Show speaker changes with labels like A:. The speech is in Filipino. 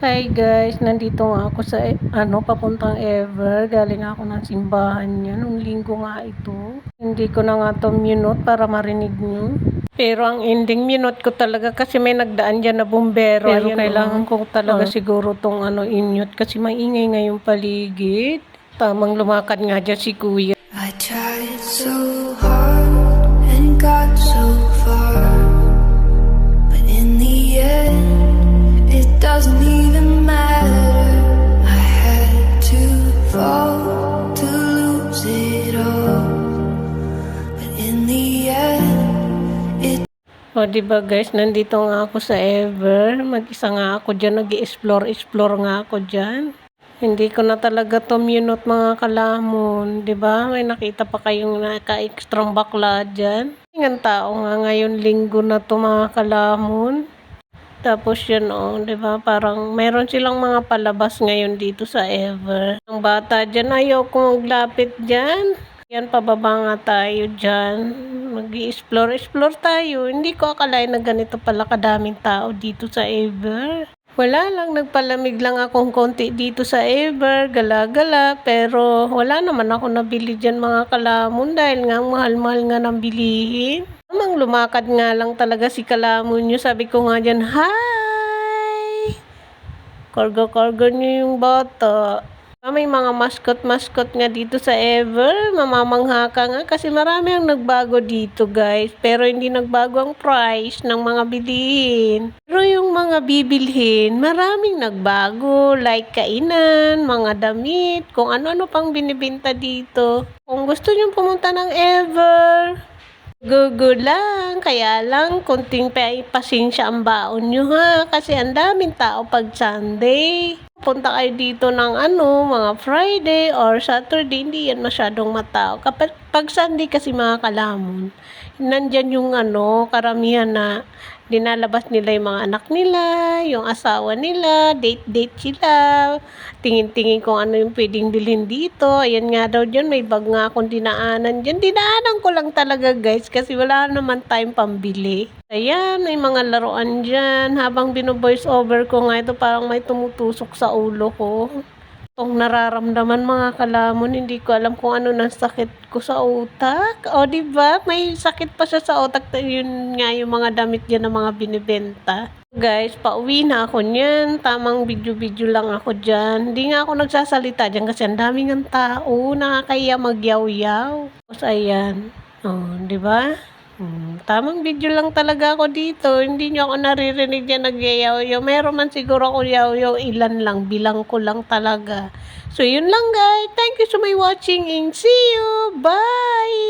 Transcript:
A: Hi guys, nandito nga ako sa papuntang Ever. Galing ako ng simbahan niya. Nung linggo nga ito. Hindi ko na nga to minute para marinig nyo. Pero ang ending minute ko talaga kasi may nagdaan dyan na bumbero. Pero ayan, kailangan ko talaga siguro tong in-mute kasi maingay nga yung paligid. Tamang lumakad nga dyan si kuya.
B: I tried so hard and got so far, but in the end it doesn't even matter. I had to fall to lose it all, but in the end
A: O diba guys, nandito nga ako sa Ever. Mag-isa nga ako dyan, nag-i-explore nga ako dyan. Hindi ko na talaga to minute mga kalamon, 'di ba? May nakita pa kayong naka-extrang bakla diyan. Ang tao nga ngayon linggo na to mga kalamon. Tapos yun 'di ba? Parang meron silang mga palabas ngayon dito sa Ever. Ang bata diyan ayaw kong maglapit diyan. Yan, pababa nga tayo diyan. Mag-i-explore tayo. Hindi ko akalain na ganito pala kadaming tao dito sa Ever. Wala lang, nagpalamig lang akong konti dito sa Ever, gala-gala, pero wala naman ako nabili dyan mga kalamon dahil nga mahal-mahal nga ng bilihin. Namang lumakad nga lang talaga si kalamon nyo, sabi ko nga dyan, hi! Karga-karga nyo yung bata. May mga mascot nga dito sa Ever. Mamamangha ka nga kasi marami ang nagbago dito guys. Pero hindi nagbago ang price ng mga bilihin. Pero yung mga bibilhin, maraming nagbago. Like kainan, mga damit, kung ano-ano pang binibenta dito. Kung gusto nyo pumunta ng Ever, go lang. Kaya lang, konting pasensya ang baon nyo ha. Kasi ang daming tao pag Sunday. Punta kayo dito ng mga Friday or Saturday, hindi yan masyadong matao. Kapag pag Sunday kasi mga kalamon, nandyan yung karamihan na dinalabas nila yung mga anak nila, yung asawa nila, date sila, tingin-tingin kung ano yung pwedeng bilhin dito. Ayan nga daw dyan, may bag nga akong dinaanan dyan. Dinaanan ko lang talaga guys kasi wala naman time pambili. Ayan, may mga laruan dyan. Habang bino-voice over ko nga ito, parang may tumutusok sa ulo ko. Itong nararamdaman mga kalamon, hindi ko alam kung ano nang sakit ko sa utak. O diba, may sakit pa siya sa utak. Yun nga yung mga damit dyan na mga binibenta. Guys, pauwi na ako niyan. Tamang video lang ako dyan. Hindi nga ako nagsasalita dyan kasi ang daming ang tao. Nakakaya magyaw-yaw. Tapos ayan. O, diba? Tamang video lang talaga ako dito. Hindi nyo ako naririnig dyan nagyayaw-yaw. Meron man siguro ako yaw-yaw. Ilan lang. Bilang ko lang talaga. So, yun lang guys. Thank you so much watching and see you. Bye!